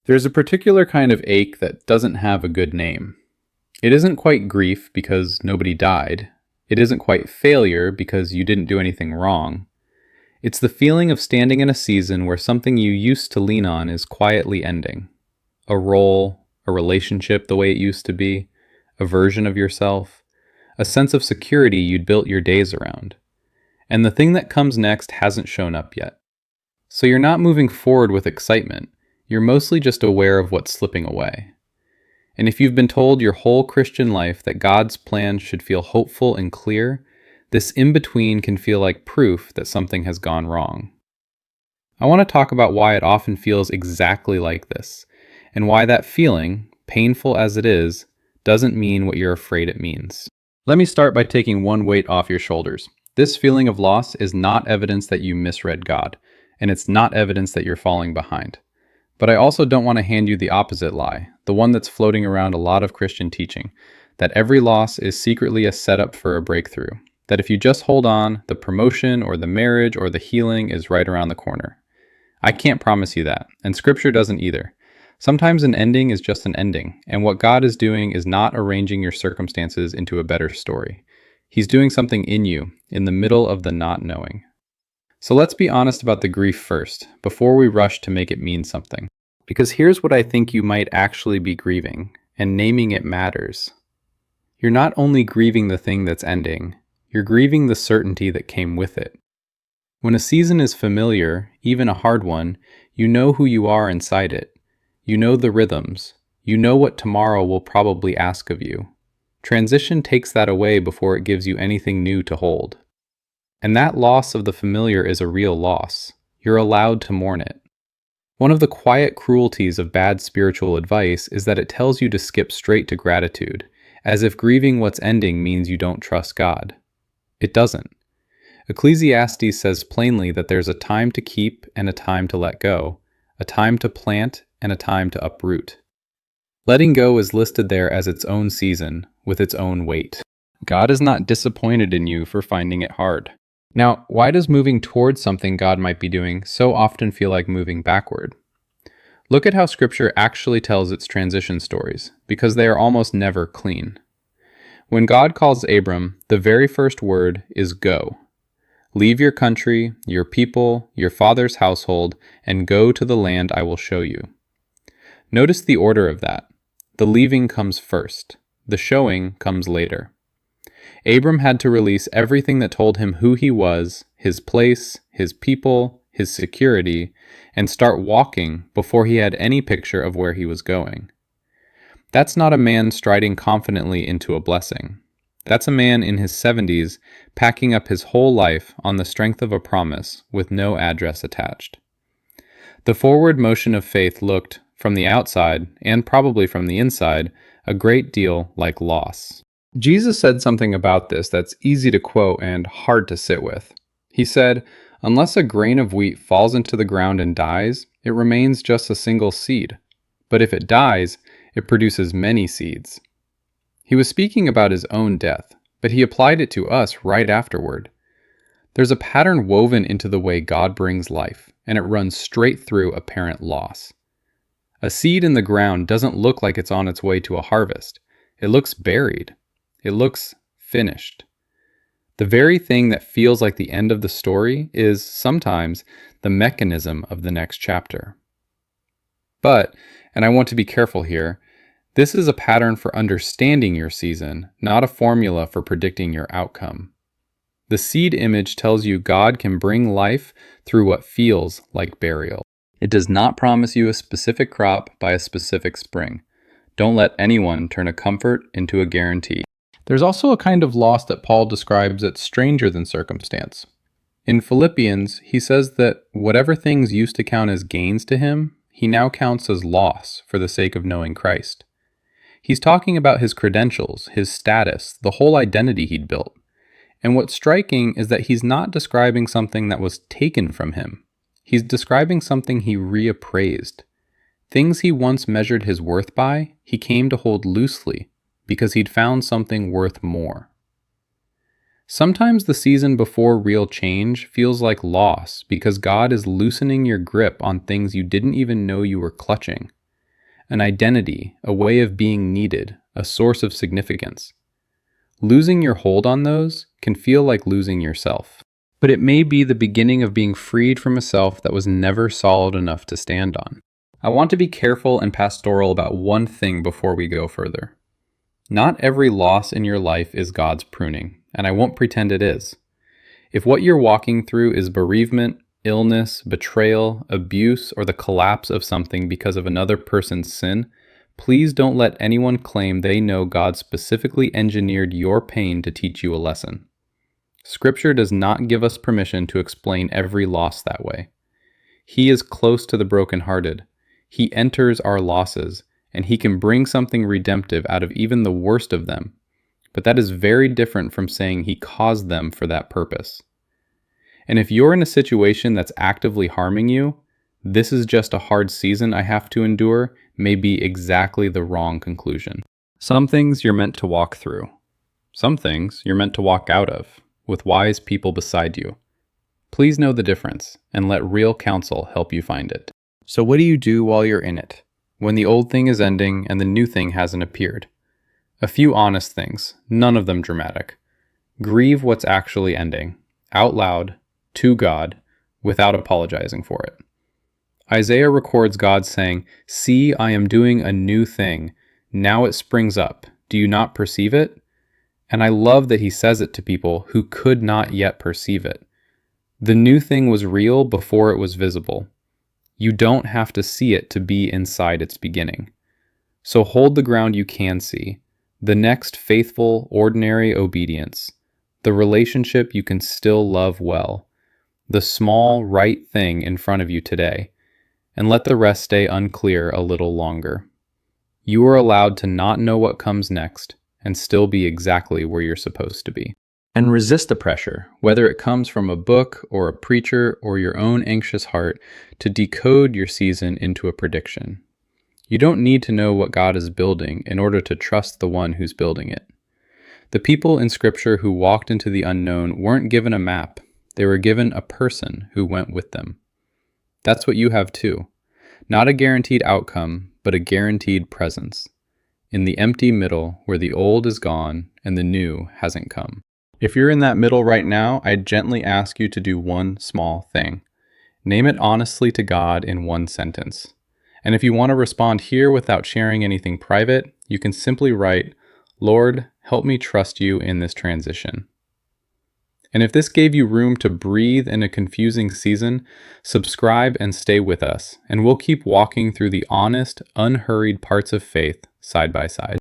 There's a particular kind of ache that doesn't have a good name. It isn't quite grief because nobody died. It isn't quite failure because you didn't do anything wrong. It's the feeling of standing in a season where something you used to lean on is quietly ending. A role, a relationship the way it used to be, a version of yourself, a sense of security you'd built your days around. And the thing that comes next hasn't shown up yet. So you're not moving forward with excitement. You're mostly just aware of what's slipping away. And if you've been told your whole Christian life that God's plan should feel hopeful and clear, this in-between can feel like proof that something has gone wrong. I want to talk about why it often feels exactly like this, and why that feeling, painful as it is, doesn't mean what you're afraid it means. Let me start by taking one weight off your shoulders. This feeling of loss is not evidence that you misread God, and it's not evidence that you're falling behind. But I also don't want to hand you the opposite lie, the one that's floating around a lot of Christian teaching, that every loss is secretly a setup for a breakthrough, that if you just hold on, the promotion or the marriage or the healing is right around the corner. I can't promise you that, and Scripture doesn't either. Sometimes an ending is just an ending, and what God is doing is not arranging your circumstances into a better story. He's doing something in you, in the middle of the not knowing. So let's be honest about the grief first, before we rush to make it mean something. Because here's what I think you might actually be grieving, and naming it matters. You're not only grieving the thing that's ending, you're grieving the certainty that came with it. When a season is familiar, even a hard one, you know who you are inside it. You know the rhythms. You know what tomorrow will probably ask of you. Transition takes that away before it gives you anything new to hold. And that loss of the familiar is a real loss. You're allowed to mourn it. One of the quiet cruelties of bad spiritual advice is that it tells you to skip straight to gratitude, as if grieving what's ending means you don't trust God. It doesn't. Ecclesiastes says plainly that there's a time to keep and a time to let go, a time to plant and a time to uproot. Letting go is listed there as its own season, with its own weight. God is not disappointed in you for finding it hard. Now, why does moving towards something God might be doing so often feel like moving backward? Look at how Scripture actually tells its transition stories, because they are almost never clean. When God calls Abram, the very first word is go. Leave your country, your people, your father's household, and go to the land I will show you. Notice the order of that. The leaving comes first. The showing comes later. Abram had to release everything that told him who he was, his place, his people, his security, and start walking before he had any picture of where he was going. That's not a man striding confidently into a blessing. That's a man in his 70s packing up his whole life on the strength of a promise with no address attached. The forward motion of faith looked, from the outside, and probably from the inside, a great deal like loss. Jesus said something about this that's easy to quote and hard to sit with. He said, "Unless a grain of wheat falls into the ground and dies, it remains just a single seed. But if it dies, it produces many seeds." He was speaking about his own death, but he applied it to us right afterward. There's a pattern woven into the way God brings life, and it runs straight through apparent loss. A seed in the ground doesn't look like it's on its way to a harvest. It looks buried. It looks finished. The very thing that feels like the end of the story is, sometimes, the mechanism of the next chapter. But, and I want to be careful here, this is a pattern for understanding your season, not a formula for predicting your outcome. The seed image tells you God can bring life through what feels like burial. It does not promise you a specific crop by a specific spring. Don't let anyone turn a comfort into a guarantee. There's also a kind of loss that Paul describes that's stranger than circumstance. In Philippians, he says that whatever things used to count as gains to him, he now counts as loss for the sake of knowing Christ. He's talking about his credentials, his status, the whole identity he'd built. And what's striking is that he's not describing something that was taken from him. He's describing something he reappraised. Things he once measured his worth by, he came to hold loosely, because he'd found something worth more. Sometimes the season before real change feels like loss because God is loosening your grip on things you didn't even know you were clutching. an identity, a way of being needed, a source of significance. Losing your hold on those can feel like losing yourself, but it may be the beginning of being freed from a self that was never solid enough to stand on. I want to be careful and pastoral about one thing before we go further. Not every loss in your life is God's pruning, and I won't pretend it is. If what you're walking through is bereavement, illness, betrayal, abuse, or the collapse of something because of another person's sin, please don't let anyone claim they know God specifically engineered your pain to teach you a lesson. Scripture does not give us permission to explain every loss that way. He is close to the brokenhearted. He enters our losses, and He can bring something redemptive out of even the worst of them. But that is very different from saying He caused them for that purpose. And if you're in a situation that's actively harming you, this is just a hard season I have to endure may be exactly the wrong conclusion. Some things you're meant to walk through. Some things you're meant to walk out of, with wise people beside you. Please know the difference, and let real counsel help you find it. So what do you do while you're in it, when the old thing is ending and the new thing hasn't appeared? A few honest things, none of them dramatic. Grieve what's actually ending, out loud, to God, without apologizing for it. Isaiah records God saying, "See, I am doing a new thing. Now it springs up. Do you not perceive it?" And I love that he says it to people who could not yet perceive it. The new thing was real before it was visible. You don't have to see it to be inside its beginning. So hold the ground you can see, the next faithful, ordinary obedience, the relationship you can still love well, the small, right thing in front of you today, and let the rest stay unclear a little longer. You are allowed to not know what comes next and still be exactly where you're supposed to be. And resist the pressure, whether it comes from a book or a preacher or your own anxious heart, to decode your season into a prediction. You don't need to know what God is building in order to trust the one who's building it. The people in Scripture who walked into the unknown weren't given a map. They were given a person who went with them. That's what you have too. Not a guaranteed outcome, but a guaranteed presence. In the empty middle where the old is gone and the new hasn't come. If you're in that middle right now, I gently ask you to do one small thing. Name it honestly to God in one sentence. And if you want to respond here without sharing anything private, you can simply write, "Lord, help me trust you in this transition." And if this gave you room to breathe in a confusing season, subscribe and stay with us, and we'll keep walking through the honest, unhurried parts of faith side by side.